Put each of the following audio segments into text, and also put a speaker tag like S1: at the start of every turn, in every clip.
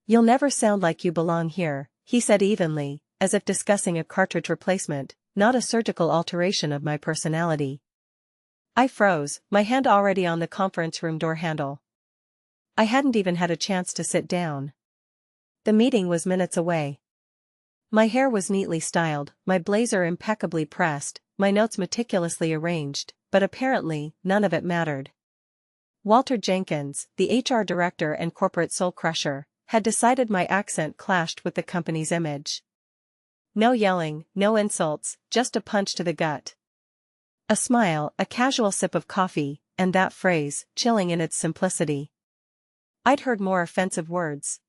S1: "You'll never sound like you belong here," he said evenly, as if discussing a cartridge replacement, not a surgical alteration of my personality. I froze, my hand already on the conference room door handle. I hadn't even had a chance to sit down. The meeting was minutes away. My hair was neatly styled, my blazer impeccably pressed, my notes meticulously arranged, but apparently, none of it mattered. Walter Jenkins, the HR director and corporate soul crusher, had decided my accent clashed with the company's image. No yelling, no insults, just a punch to the gut. A smile, a casual sip of coffee, and that phrase, chilling in its simplicity. I'd heard more offensive words.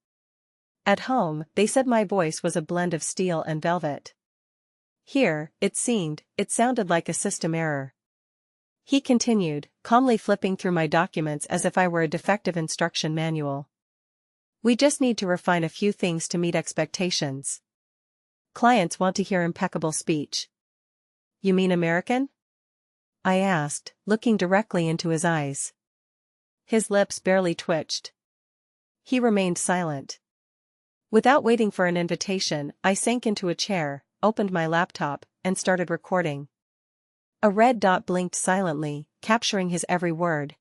S1: At home, they said my voice was a blend of steel and velvet. Here, it sounded like a system error. He continued, calmly flipping through my documents as if I were a defective instruction manual. "We just need to refine a few things to meet expectations. Clients want to hear impeccable speech." "You mean American?" I asked, looking directly into his eyes. His lips barely twitched. He remained silent. Without waiting for an invitation, I sank into a chair, opened my laptop, and started recording. A red dot blinked silently, capturing his every word.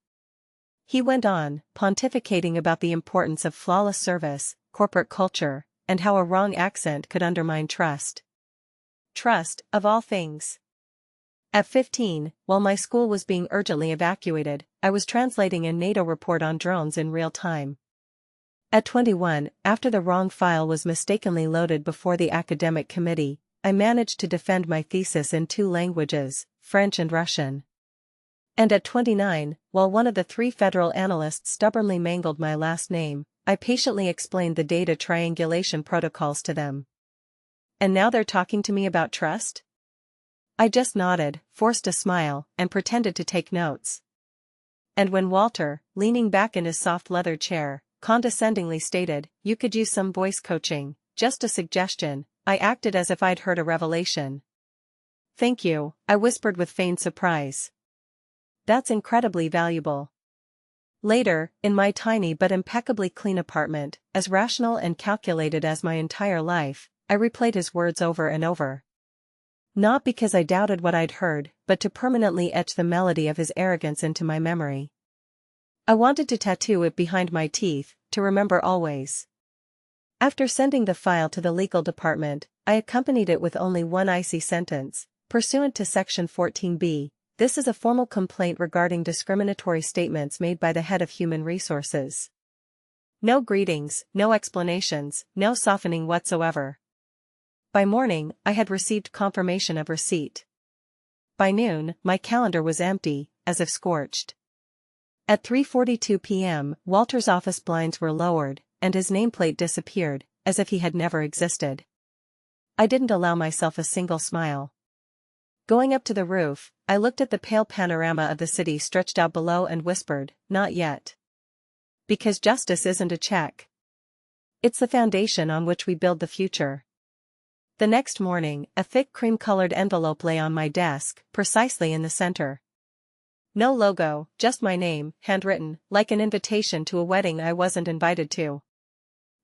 S1: He went on, pontificating about the importance of flawless service, corporate culture, and how a wrong accent could undermine trust. Trust, of all things. At 15, while my school was being urgently evacuated, I was translating a NATO report on drones in real time. At 21, after the wrong file was mistakenly loaded before the academic committee, I managed to defend my thesis in 2 languages, French and Russian. And at 29, while one of the 3 federal analysts stubbornly mangled my last name, I patiently explained the data triangulation protocols to them. And now they're talking to me about trust? I just nodded, forced a smile, and pretended to take notes. And when Walter, leaning back in his soft leather chair, condescendingly stated, "You could use some voice coaching, just a suggestion," I acted as if I'd heard a revelation. "Thank you," I whispered with feigned surprise. "That's incredibly valuable." Later, in my tiny but impeccably clean apartment, as rational and calculated as my entire life, I replayed his words over and over. Not because I doubted what I'd heard, but to permanently etch the melody of his arrogance into my memory. I wanted to tattoo it behind my teeth, to remember always. After sending the file to the legal department, I accompanied it with only one icy sentence. Pursuant to Section 14B, this is a formal complaint regarding discriminatory statements made by the head of Human Resources. No greetings, no explanations, no softening whatsoever. By morning, I had received confirmation of receipt. By noon, my calendar was empty, as if scorched. At 3:42 p.m., Walter's office blinds were lowered, and his nameplate disappeared, as if he had never existed. I didn't allow myself a single smile. Going up to the roof, I looked at the pale panorama of the city stretched out below and whispered, "Not yet." Because justice isn't a check. It's the foundation on which we build the future. The next morning, a thick cream-colored envelope lay on my desk, precisely in the center. No logo, just my name, handwritten, like an invitation to a wedding I wasn't invited to.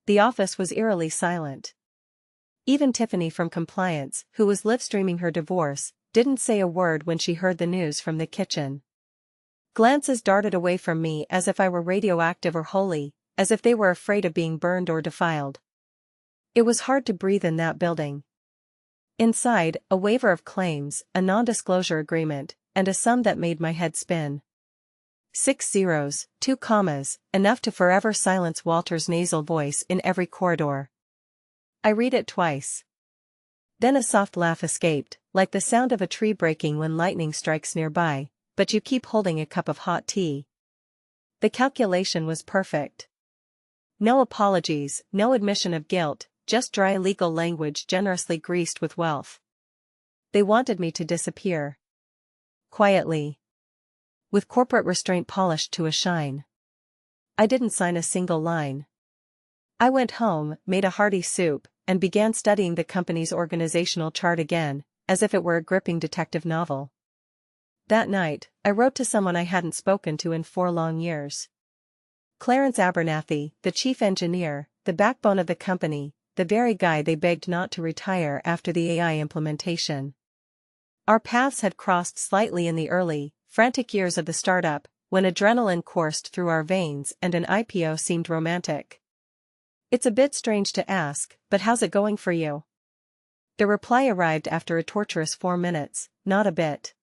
S1: The office was eerily silent. Even Tiffany from compliance, who was live-streaming her divorce, didn't say a word when she heard the news from the kitchen. Glances darted away from me as if I were radioactive or holy, as if they were afraid of being burned or defiled. It was hard to breathe in that building. Inside, a waiver of claims, a non-disclosure agreement, and a sum that made my head spin. 6 zeros, 2 commas, enough to forever silence Walter's nasal voice in every corridor. I read it twice. Then a soft laugh escaped, like the sound of a tree breaking when lightning strikes nearby, but you keep holding a cup of hot tea. The calculation was perfect. No apologies, no admission of guilt, just dry legal language generously greased with wealth. They wanted me to disappear. Quietly. With corporate restraint polished to a shine. I didn't sign a single line. I went home, made a hearty soup, and began studying the company's organizational chart again, as if it were a gripping detective novel. That night, I wrote to someone I hadn't spoken to in 4 long years. Clarence Abernathy, the chief engineer, the backbone of the company, the very guy they begged not to retire after the AI implementation. Our paths had crossed slightly in the early, frantic years of the startup, when adrenaline coursed through our veins and an IPO seemed romantic. "It's a bit strange to ask, but how's it going for you?" The reply arrived after a torturous 4 minutes, "Not a bit.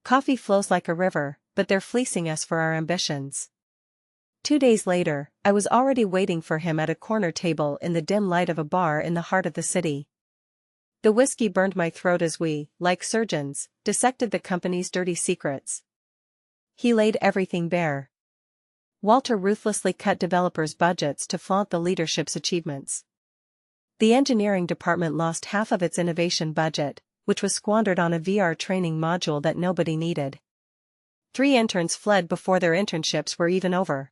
S1: Coffee flows like a river, but they're fleecing us for our ambitions." 2 days later, I was already waiting for him at a corner table in the dim light of a bar in the heart of the city. The whiskey burned my throat as we, like surgeons, dissected the company's dirty secrets. He laid everything bare. Walter ruthlessly cut developers' budgets to flaunt the leadership's achievements. The engineering department lost half of its innovation budget, which was squandered on a VR training module that nobody needed. 3 interns fled before their internships were even over.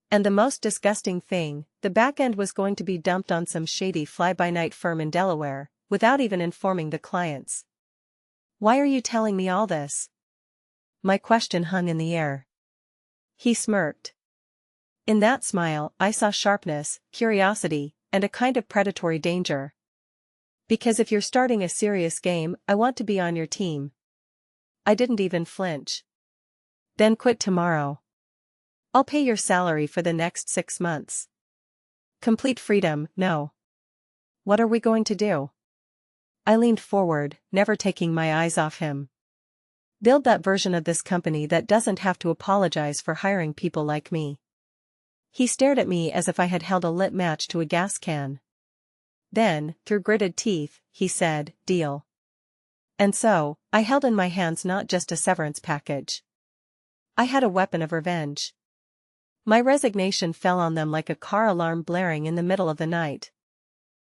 S1: And the most disgusting thing, the back end was going to be dumped on some shady fly-by-night firm in Delaware, without even informing the clients. "Why are you telling me all this?" My question hung in the air. He smirked. In that smile, I saw sharpness, curiosity, and a kind of predatory danger. "Because if you're starting a serious game, I want to be on your team." I didn't even flinch. "Then quit tomorrow. I'll pay your salary for the next 6 months. Complete freedom, no." "What are we going to do?" I leaned forward, never taking my eyes off him. "Build that version of this company that doesn't have to apologize for hiring people like me." He stared at me as if I had held a lit match to a gas can. Then, through gritted teeth, he said, "Deal." And so, I held in my hands not just a severance package. I had a weapon of revenge. My resignation fell on them like a car alarm blaring in the middle of the night.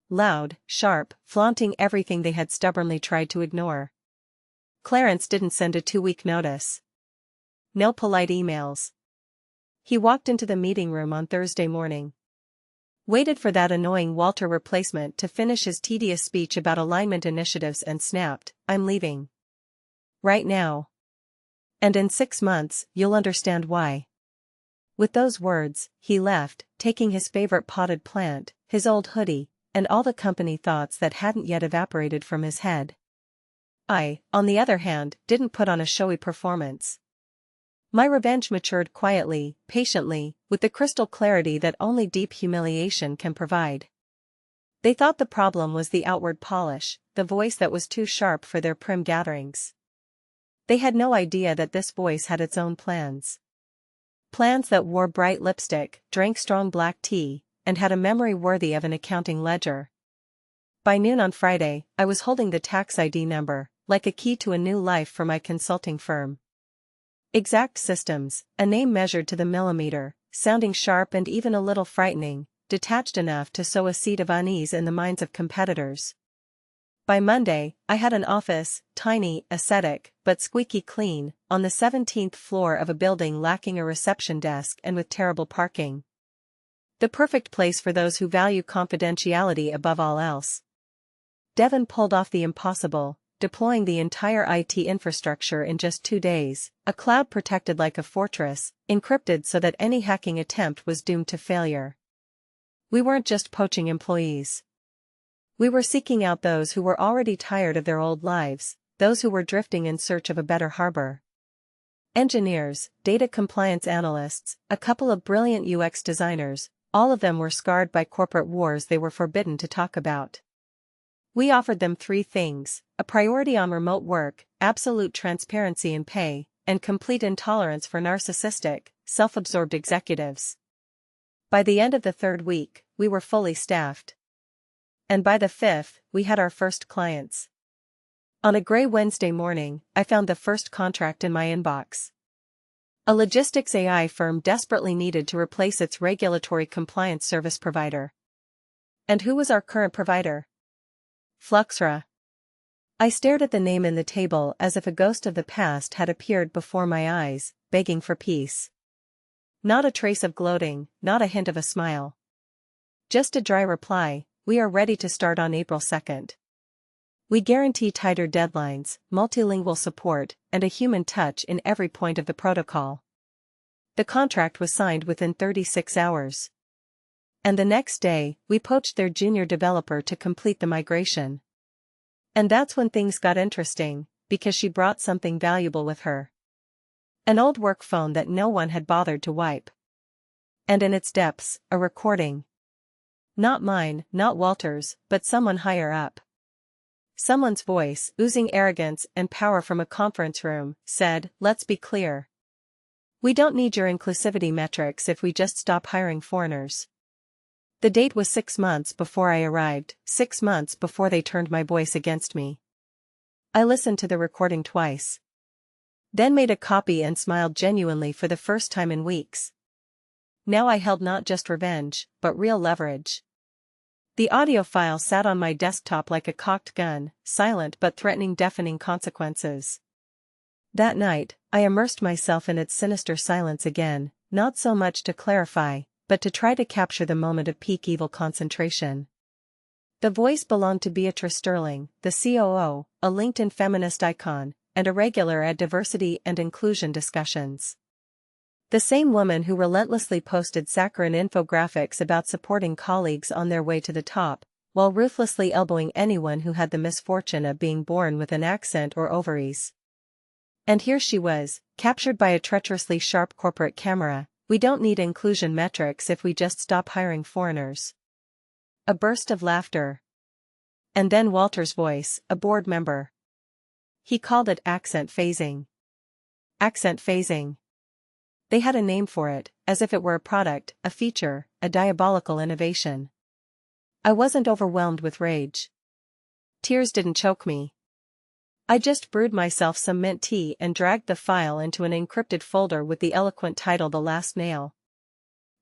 S1: Loud, sharp, flaunting everything they had stubbornly tried to ignore. Clarence didn't send a 2-week notice. No polite emails. He walked into the meeting room on Thursday morning. Waited for that annoying Walter replacement to finish his tedious speech about alignment initiatives and snapped, "I'm leaving. Right now. And in 6 months, you'll understand why." With those words, he left, taking his favorite potted plant, his old hoodie, and all the company thoughts that hadn't yet evaporated from his head. I, on the other hand, didn't put on a showy performance. My revenge matured quietly, patiently, with the crystal clarity that only deep humiliation can provide. They thought the problem was the outward polish, the voice that was too sharp for their prim gatherings. They had no idea that this voice had its own plans. Plans that wore bright lipstick, drank strong black tea, and had a memory worthy of an accounting ledger. By noon on Friday, I was holding the tax ID number, like a key to a new life for my consulting firm. Exact Systems, a name measured to the millimeter, sounding sharp and even a little frightening, detached enough to sow a seed of unease in the minds of competitors. By Monday, I had an office, tiny, ascetic, but squeaky clean, on the 17th floor of a building lacking a reception desk and with terrible parking. The perfect place for those who value confidentiality above all else. Devon pulled off the impossible, deploying the entire IT infrastructure in just 2 days, a cloud protected like a fortress, encrypted so that any hacking attempt was doomed to failure. We weren't just poaching employees. We were seeking out those who were already tired of their old lives, those who were drifting in search of a better harbor. Engineers, data compliance analysts, a couple of brilliant UX designers, all of them were scarred by corporate wars they were forbidden to talk about. We offered them 3 things: a priority on remote work, absolute transparency in pay, and complete intolerance for narcissistic, self-absorbed executives. By the end of the 3rd week, we were fully staffed. And by the 5th, we had our first clients. On a gray Wednesday morning, I found the first contract in my inbox. A logistics AI firm desperately needed to replace its regulatory compliance service provider. And who was our current provider? Fluxra. I stared at the name in the table as if a ghost of the past had appeared before my eyes, begging for peace. Not a trace of gloating, not a hint of a smile. Just a dry reply: "We are ready to start on April 2nd. We guarantee tighter deadlines, multilingual support, and a human touch in every point of the protocol." The contract was signed within 36 hours. And the next day, we poached their junior developer to complete the migration. And that's when things got interesting, because she brought something valuable with her. An old work phone that no one had bothered to wipe. And in its depths, a recording. Not mine, not Walter's, but someone higher up. Someone's voice, oozing arrogance and power from a conference room, said, "Let's be clear. We don't need your inclusivity metrics if we just stop hiring foreigners." The date was 6 months before I arrived, 6 months before they turned my voice against me. I listened to the recording twice. Then made a copy and smiled genuinely for the first time in weeks. Now I held not just revenge, but real leverage. The audio file sat on my desktop like a cocked gun, silent but threatening deafening consequences. That night, I immersed myself in its sinister silence again, not so much to clarify, but to try to capture the moment of peak evil concentration. The voice belonged to Beatrice Sterling, the COO, a LinkedIn feminist icon, and a regular at diversity and inclusion discussions. The same woman who relentlessly posted saccharine infographics about supporting colleagues on their way to the top, while ruthlessly elbowing anyone who had the misfortune of being born with an accent or ovaries. And here she was, captured by a treacherously sharp corporate camera. "We don't need inclusion metrics if we just stop hiring foreigners." A burst of laughter. And then Walter's voice, a board member. He called it accent phasing. Accent phasing. They had a name for it, as if it were a product, a feature, a diabolical innovation. I wasn't overwhelmed with rage. Tears didn't choke me. I just brewed myself some mint tea and dragged the file into an encrypted folder with the eloquent title "The Last Nail."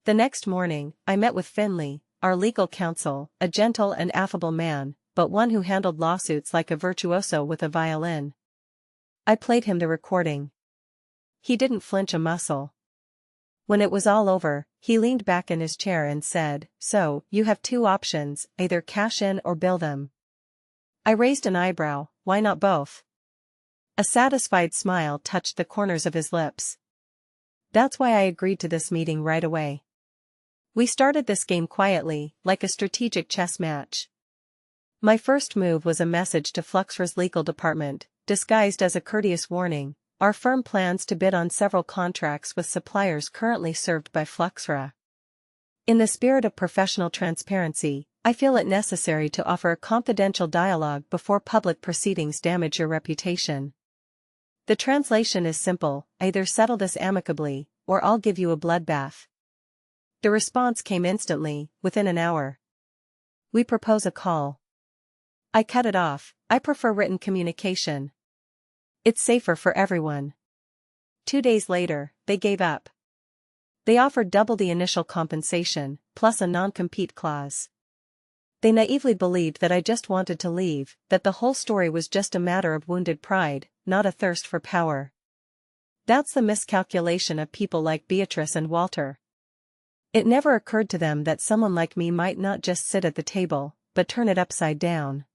S1: The next morning, I met with Finley, our legal counsel, a gentle and affable man, but one who handled lawsuits like a virtuoso with a violin. I played him the recording. He didn't flinch a muscle. When it was all over, he leaned back in his chair and said, "So, you have 2 options, either cash in or bill them." I raised an eyebrow. Why not both? A satisfied smile touched the corners of his lips. That's why I agreed to this meeting right away. We started this game quietly, like a strategic chess match. My first move was a message to Fluxra's legal department, disguised as a courteous warning. Our firm plans to bid on several contracts with suppliers currently served by Fluxra. In the spirit of professional transparency, I feel it necessary to offer a confidential dialogue before public proceedings damage your reputation. The translation is simple: either settle this amicably, or I'll give you a bloodbath. The response came instantly, within an hour. "We propose a call." I cut it off. "I prefer written communication. It's safer for everyone." 2 days later, they gave up. They offered double the initial compensation, plus a non-compete clause. They naively believed that I just wanted to leave, that the whole story was just a matter of wounded pride, not a thirst for power. That's the miscalculation of people like Beatrice and Walter. It never occurred to them that someone like me might not just sit at the table, but turn it upside down.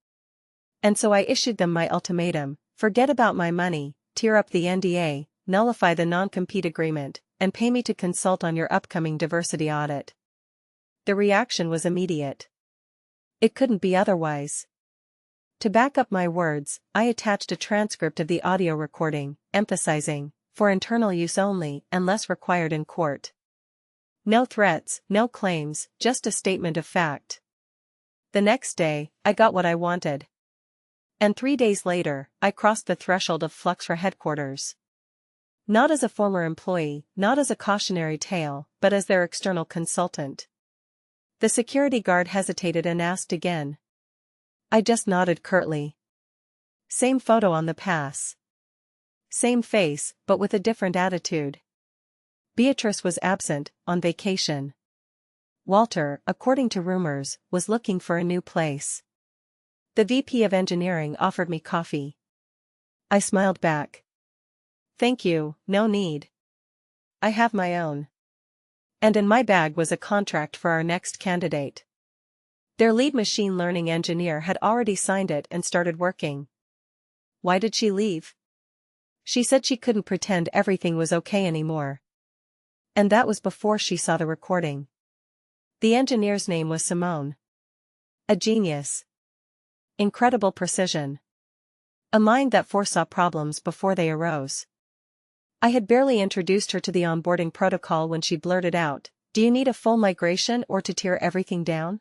S1: And so I issued them my ultimatum: forget about my money, tear up the NDA, nullify the non-compete agreement, and pay me to consult on your upcoming diversity audit. The reaction was immediate. It couldn't be otherwise. To back up my words, I attached a transcript of the audio recording, emphasizing, "for internal use only, unless required in court." No threats, no claims, just a statement of fact. The next day, I got what I wanted. And 3 days later, I crossed the threshold of Fluxra headquarters. Not as a former employee, not as a cautionary tale, but as their external consultant. The security guard hesitated and asked again. I just nodded curtly. Same photo on the pass. Same face, but with a different attitude. Beatrice was absent, on vacation. Walter, according to rumors, was looking for a new place. The VP of engineering offered me coffee. I smiled back. "Thank you, no need. I have my own." And in my bag was a contract for our next candidate. Their lead machine learning engineer had already signed it and started working. Why did she leave? She said she couldn't pretend everything was okay anymore. And that was before she saw the recording. The engineer's name was Simone. A genius. Incredible precision. A mind that foresaw problems before they arose. I had barely introduced her to the onboarding protocol when she blurted out, "Do you need a full migration or to tear everything down?"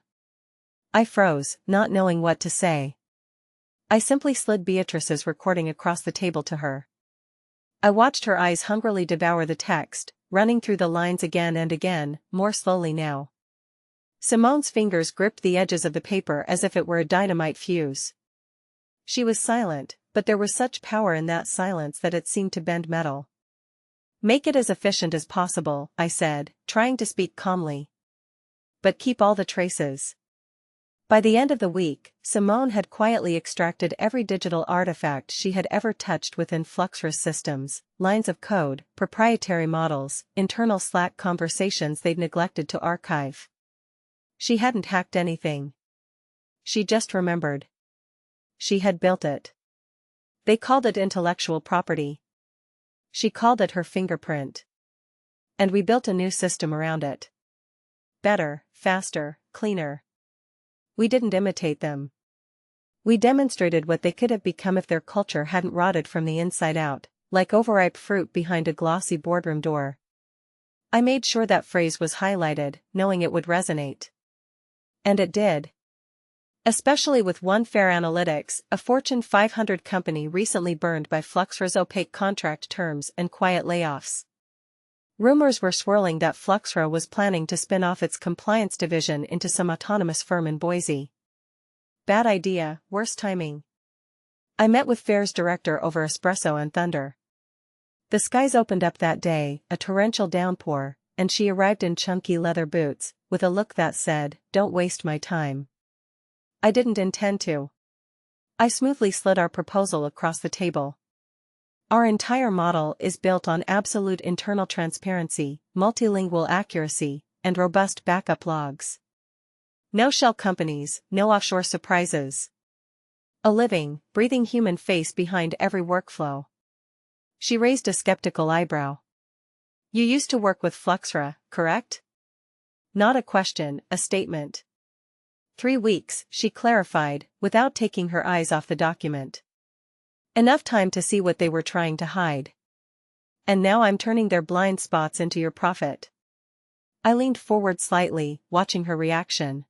S1: I froze, not knowing what to say. I simply slid Beatrice's recording across the table to her. I watched her eyes hungrily devour the text, running through the lines again and again, more slowly now. Simone's fingers gripped the edges of the paper as if it were a dynamite fuse. She was silent, but there was such power in that silence that it seemed to bend metal. "Make it as efficient as possible," I said, trying to speak calmly. "But keep all the traces." By the end of the week, Simone had quietly extracted every digital artifact she had ever touched within Fluxra's systems, lines of code, proprietary models, internal Slack conversations they'd neglected to archive. She hadn't hacked anything. She just remembered. She had built it. They called it intellectual property. She called it her fingerprint. And we built a new system around it. Better, faster, cleaner. We didn't imitate them. We demonstrated what they could have become if their culture hadn't rotted from the inside out, like overripe fruit behind a glossy boardroom door. I made sure that phrase was highlighted, knowing it would resonate. And it did. Especially with One Fair Analytics, a Fortune 500 company recently burned by Fluxra's opaque contract terms and quiet layoffs. Rumors were swirling that Fluxra was planning to spin off its compliance division into some autonomous firm in Boise. Bad idea, worse timing. I met with Fair's director over espresso and thunder. The skies opened up that day, a torrential downpour, and she arrived in chunky leather boots, with a look that said, "Don't waste my time." I didn't intend to. I smoothly slid our proposal across the table. Our entire model is built on absolute internal transparency, multilingual accuracy, and robust backup logs. No shell companies, no offshore surprises. A living, breathing human face behind every workflow. She raised a skeptical eyebrow. "You used to work with Fluxra, correct?" Not a question, a statement. 3 weeks, she clarified, without taking her eyes off the document. Enough time to see what they were trying to hide. And now I'm turning their blind spots into your profit. I leaned forward slightly, watching her reaction.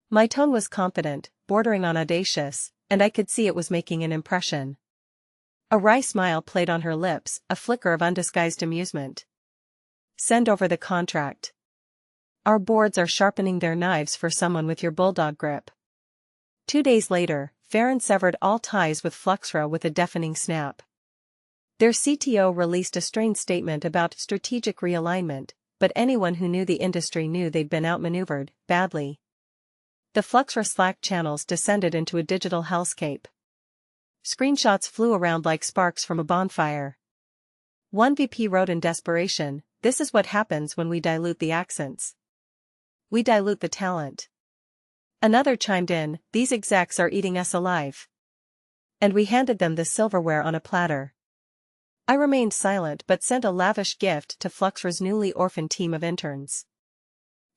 S1: My tone was confident, bordering on audacious, and I could see it was making an impression. A wry smile played on her lips, a flicker of undisguised amusement. "Send over the contract. Our boards are sharpening their knives for someone with your bulldog grip." 2 days later, Farron severed all ties with Fluxra with a deafening snap. Their CTO released a strained statement about strategic realignment, but anyone who knew the industry knew they'd been outmaneuvered, badly. The Fluxra Slack channels descended into a digital hellscape. Screenshots flew around like sparks from a bonfire. One VP wrote in desperation, "This is what happens when we dilute the accents. We dilute the talent." Another chimed in, "These execs are eating us alive." And we handed them the silverware on a platter. I remained silent but sent a lavish gift to Fluxra's newly orphaned team of interns.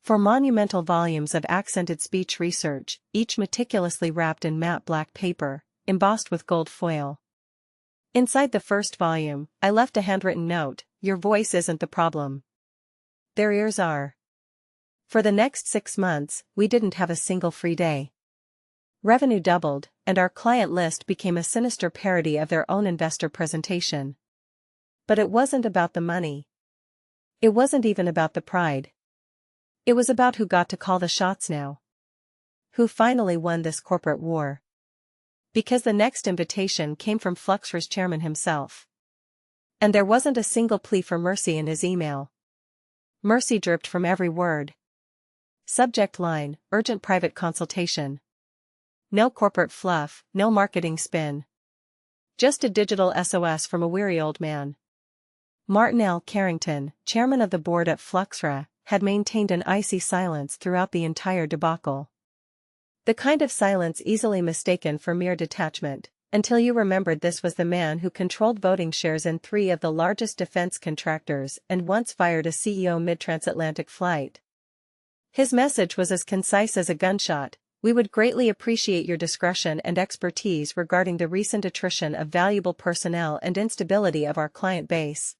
S1: For monumental volumes of accented speech research, each meticulously wrapped in matte black paper, embossed with gold foil. Inside the first volume, I left a handwritten note, "Your voice isn't the problem. Their ears are." For the next 6 months, we didn't have a single free day. Revenue doubled, and our client list became a sinister parody of their own investor presentation. But it wasn't about the money. It wasn't even about the pride. It was about who got to call the shots now. Who finally won this corporate war. Because the next invitation came from Fluxra's chairman himself. And there wasn't a single plea for mercy in his email. Mercy dripped from every word. Subject line, urgent private consultation. No corporate fluff, no marketing spin. Just a digital SOS from a weary old man. Martin L. Carrington, chairman of the board at Fluxra, had maintained an icy silence throughout the entire debacle. The kind of silence easily mistaken for mere detachment, until you remembered this was the man who controlled voting shares in 3 of the largest defense contractors and once fired a CEO mid-transatlantic flight. His message was as concise as a gunshot: "We would greatly appreciate your discretion and expertise regarding the recent attrition of valuable personnel and instability of our client base.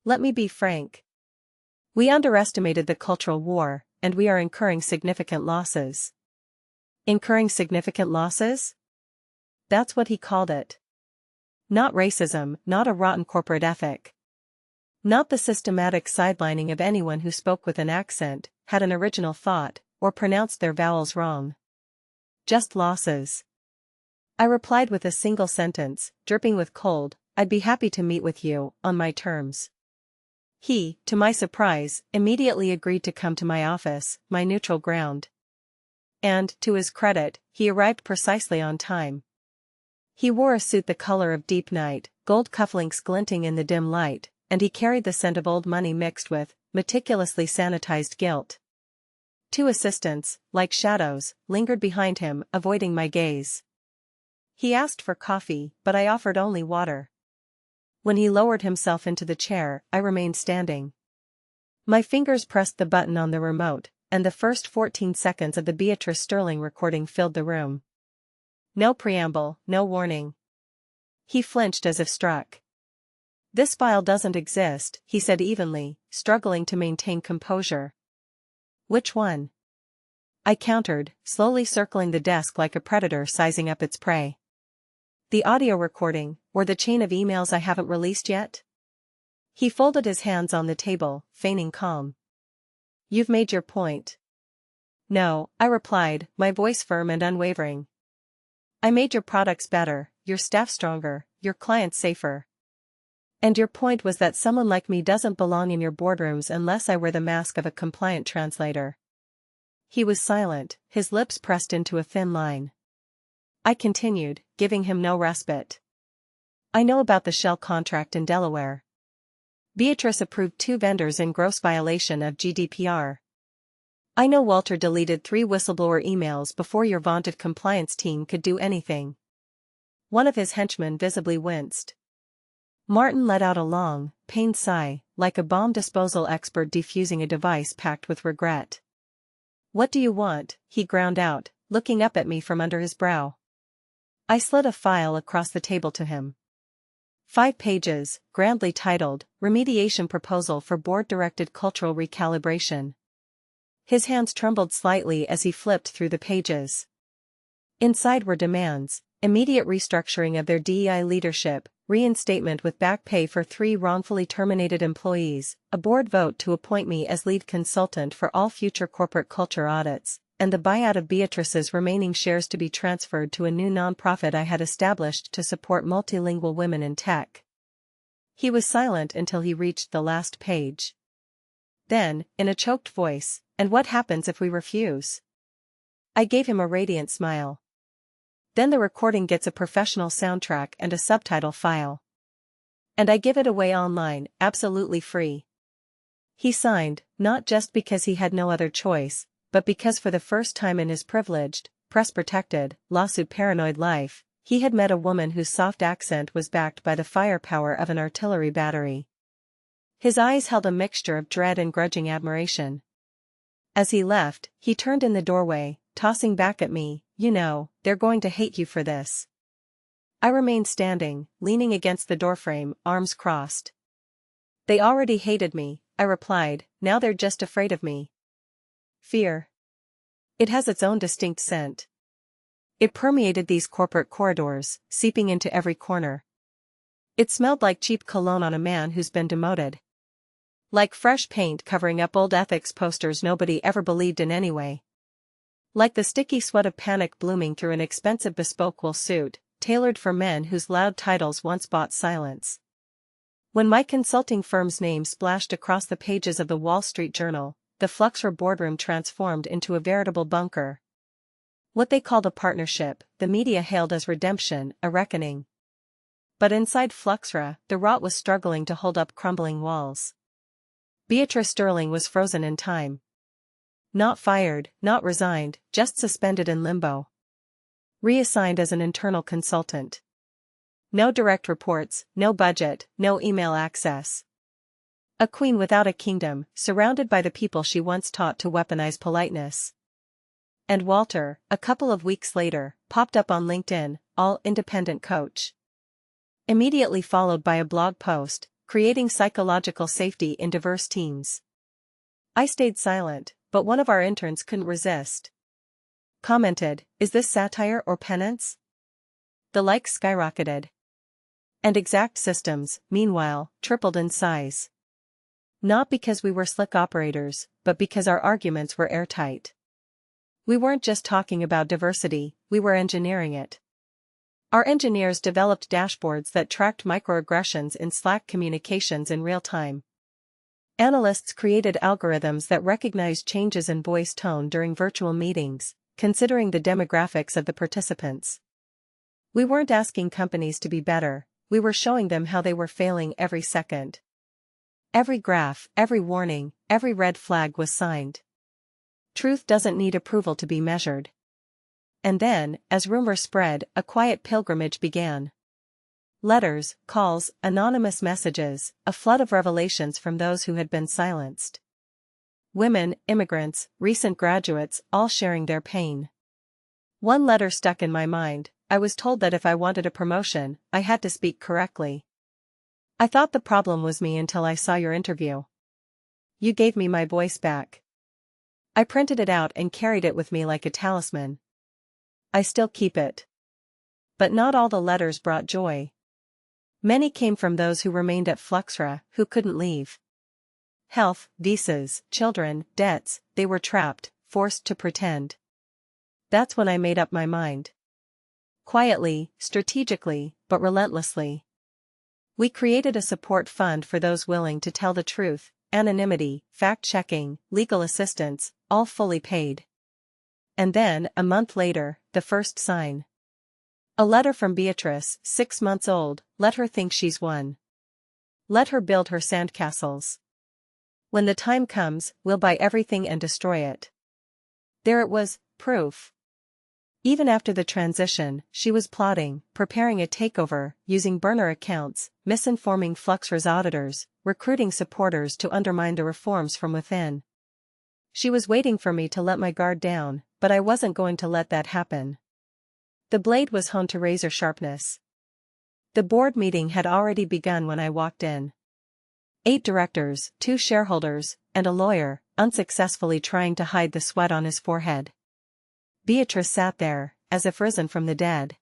S1: Let me be frank. We underestimated the cultural war, and we are incurring significant losses." Incurring significant losses? That's what he called it. Not racism, not a rotten corporate ethic. Not the systematic sidelining of anyone who spoke with an accent, had an original thought, or pronounced their vowels wrong. Just losses. I replied with a single sentence, dripping with cold: "I'd be happy to meet with you, on my terms." He, to my surprise, immediately agreed to come to my office, my neutral ground. And, to his credit, he arrived precisely on time. He wore a suit the color of deep night, gold cufflinks glinting in the dim light, and he carried the scent of old money mixed with meticulously sanitized guilt. 2 assistants, like shadows, lingered behind him, avoiding my gaze. He asked for coffee, but I offered only water. When he lowered himself into the chair, I remained standing. My fingers pressed the button on the remote, and the first 14 seconds of the Beatrice Sterling recording filled the room. No preamble, no warning. He flinched as if struck. "This file doesn't exist," he said evenly, struggling to maintain composure. "Which one?" I countered, slowly circling the desk like a predator sizing up its prey. "The audio recording, or the chain of emails I haven't released yet?" He folded his hands on the table, feigning calm. "You've made your point." "No," I replied, my voice firm and unwavering. "I made your products better, your staff stronger, your clients safer. And your point was that someone like me doesn't belong in your boardrooms unless I wear the mask of a compliant translator." He was silent, his lips pressed into a thin line. I continued, giving him no respite. "I know about the Shell contract in Delaware. Beatrice approved 2 vendors in gross violation of GDPR. I know Walter deleted 3 whistleblower emails before your vaunted compliance team could do anything." One of his henchmen visibly winced. Martin let out a long, pained sigh, like a bomb disposal expert defusing a device packed with regret. "What do you want?" he ground out, looking up at me from under his brow. I slid a file across the table to him. 5 pages, grandly titled, "Remediation Proposal for Board-Directed Cultural Recalibration." His hands trembled slightly as he flipped through the pages. Inside were demands: immediate restructuring of their DEI leadership, reinstatement with back pay for 3 wrongfully terminated employees, a board vote to appoint me as lead consultant for all future corporate culture audits, and the buyout of Beatrice's remaining shares to be transferred to a new nonprofit I had established to support multilingual women in tech. He was silent until he reached the last page. Then, in a choked voice, "And what happens if we refuse?" I gave him a radiant smile. "Then the recording gets a professional soundtrack and a subtitle file. And I give it away online, absolutely free." He signed, not just because he had no other choice, but because for the first time in his privileged, press-protected, lawsuit-paranoid life, he had met a woman whose soft accent was backed by the firepower of an artillery battery. His eyes held a mixture of dread and grudging admiration. As he left, he turned in the doorway, tossing back at me, "You know, they're going to hate you for this." I remained standing, leaning against the doorframe, arms crossed. "They already hated me," I replied, "now they're just afraid of me." Fear. It has its own distinct scent. It permeated these corporate corridors, seeping into every corner. It smelled like cheap cologne on a man who's been demoted. Like fresh paint covering up old ethics posters nobody ever believed in anyway. Like the sticky sweat of panic blooming through an expensive bespoke wool suit, tailored for men whose loud titles once bought silence. When my consulting firm's name splashed across the pages of the Wall Street Journal, the Fluxra boardroom transformed into a veritable bunker. What they called a partnership, the media hailed as redemption, a reckoning. But inside Fluxra, the rot was struggling to hold up crumbling walls. Beatrice Sterling was frozen in time. Not fired, not resigned, just suspended in limbo. Reassigned as an internal consultant. No direct reports, no budget, no email access. A queen without a kingdom, surrounded by the people she once taught to weaponize politeness. And Walter, a couple of weeks later, popped up on LinkedIn, all independent coach. Immediately followed by a blog post, creating psychological safety in diverse teams. I stayed silent, but one of our interns couldn't resist. Commented, "Is this satire or penance?" The likes skyrocketed. And Exact Systems, meanwhile, tripled in size. Not because we were slick operators, but because our arguments were airtight. We weren't just talking about diversity, we were engineering it. Our engineers developed dashboards that tracked microaggressions in Slack communications in real time. Analysts created algorithms that recognized changes in voice tone during virtual meetings, considering the demographics of the participants. We weren't asking companies to be better, we were showing them how they were failing every second. Every graph, every warning, every red flag was signed. Truth doesn't need approval to be measured. And then, as rumors spread, a quiet pilgrimage began. Letters, calls, anonymous messages, a flood of revelations from those who had been silenced. Women, immigrants, recent graduates, all sharing their pain. One letter stuck in my mind. I was told that if I wanted a promotion, I had to speak correctly. I thought the problem was me until I saw your interview. You gave me my voice back. I printed it out and carried it with me like a talisman. I still keep it. But not all the letters brought joy. Many came from those who remained at Fluxra, who couldn't leave. Health, visas, children, debts, they were trapped, forced to pretend. That's when I made up my mind. Quietly, strategically, but relentlessly. We created a support fund for those willing to tell the truth, anonymity, fact-checking, legal assistance, all fully paid. And then, a month later, the first sign. A letter from Beatrice, 6 months old, let her think she's won. Let her build her sandcastles. When the time comes, we'll buy everything and destroy it. There it was, proof. Even after the transition, she was plotting, preparing a takeover, using burner accounts, misinforming Fluxra's auditors, recruiting supporters to undermine the reforms from within. She was waiting for me to let my guard down, but I wasn't going to let that happen. The blade was honed to razor sharpness. The board meeting had already begun when I walked in. 8 directors, 2 shareholders, and a lawyer, unsuccessfully trying to hide the sweat on his forehead. Beatrice sat there, as if risen from the dead.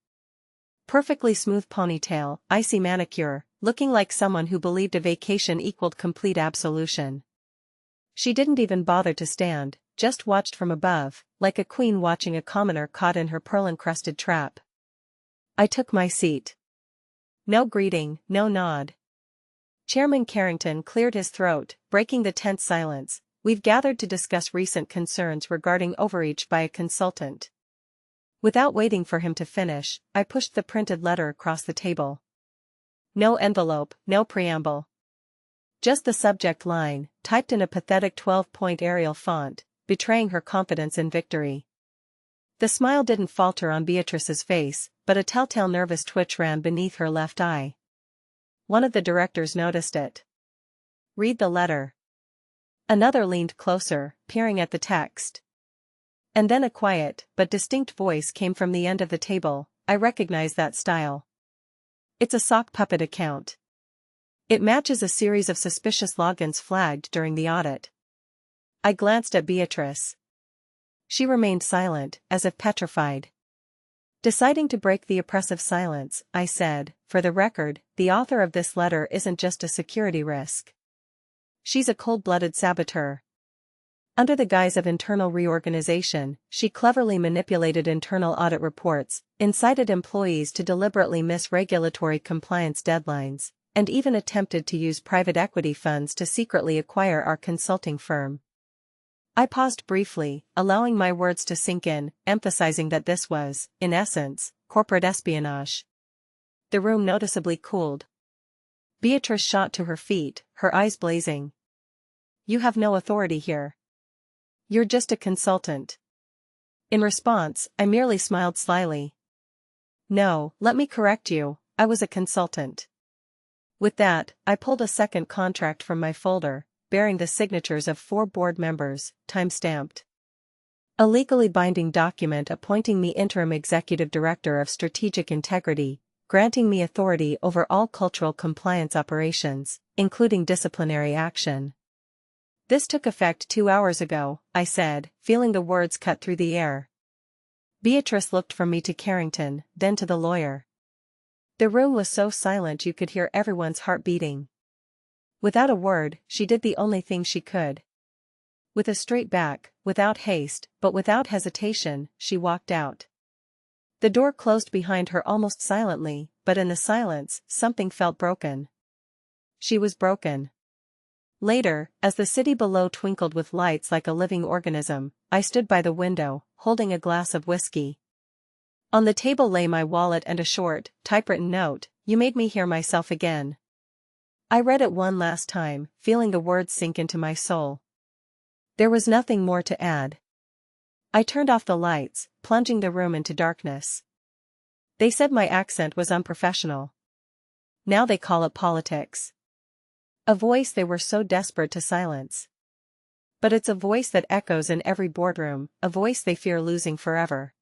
S1: Perfectly smooth ponytail, icy manicure, looking like someone who believed a vacation equaled complete absolution. She didn't even bother to stand, just watched from above, like a queen watching a commoner caught in her pearl-encrusted trap. I took my seat. No greeting, no nod. Chairman Carrington cleared his throat, breaking the tense silence. We've gathered to discuss recent concerns regarding overreach by a consultant. Without waiting for him to finish, I pushed the printed letter across the table. No envelope, no preamble. Just the subject line, typed in a pathetic 12-point Arial font, betraying her confidence in victory. The smile didn't falter on Beatrice's face, but a telltale nervous twitch ran beneath her left eye. One of the directors noticed it. Read the letter. Another leaned closer, peering at the text. And then a quiet, but distinct voice came from the end of the table. I recognize that style. It's a sock puppet account. It matches a series of suspicious logins flagged during the audit. I glanced at Beatrice. She remained silent, as if petrified. Deciding to break the oppressive silence, I said, for the record, the author of this letter isn't just a security risk. She's a cold-blooded saboteur. Under the guise of internal reorganization, she cleverly manipulated internal audit reports, incited employees to deliberately miss regulatory compliance deadlines, and even attempted to use private equity funds to secretly acquire our consulting firm. I paused briefly, allowing my words to sink in, emphasizing that this was, in essence, corporate espionage. The room noticeably cooled. Beatrice shot to her feet, her eyes blazing. You have no authority here. You're just a consultant. In response, I merely smiled slyly. No, let me correct you, I was a consultant. With that, I pulled a second contract from my folder, bearing the signatures of 4 board members, time-stamped. A legally binding document appointing me interim executive director of strategic integrity, granting me authority over all cultural compliance operations, including disciplinary action. This took effect 2 hours ago, I said, feeling the words cut through the air. Beatrice looked from me to Carrington, then to the lawyer. The room was so silent you could hear everyone's heart beating. Without a word, she did the only thing she could. With a straight back, without haste, but without hesitation, she walked out. The door closed behind her almost silently, but in the silence, something felt broken. She was broken. Later, as the city below twinkled with lights like a living organism, I stood by the window, holding a glass of whiskey. On the table lay my wallet and a short, typewritten note, "You made me hear myself again." I read it one last time, feeling the words sink into my soul. There was nothing more to add. I turned off the lights, plunging the room into darkness. They said my accent was unprofessional. Now they call it politics. A voice they were so desperate to silence. But it's a voice that echoes in every boardroom, a voice they fear losing forever.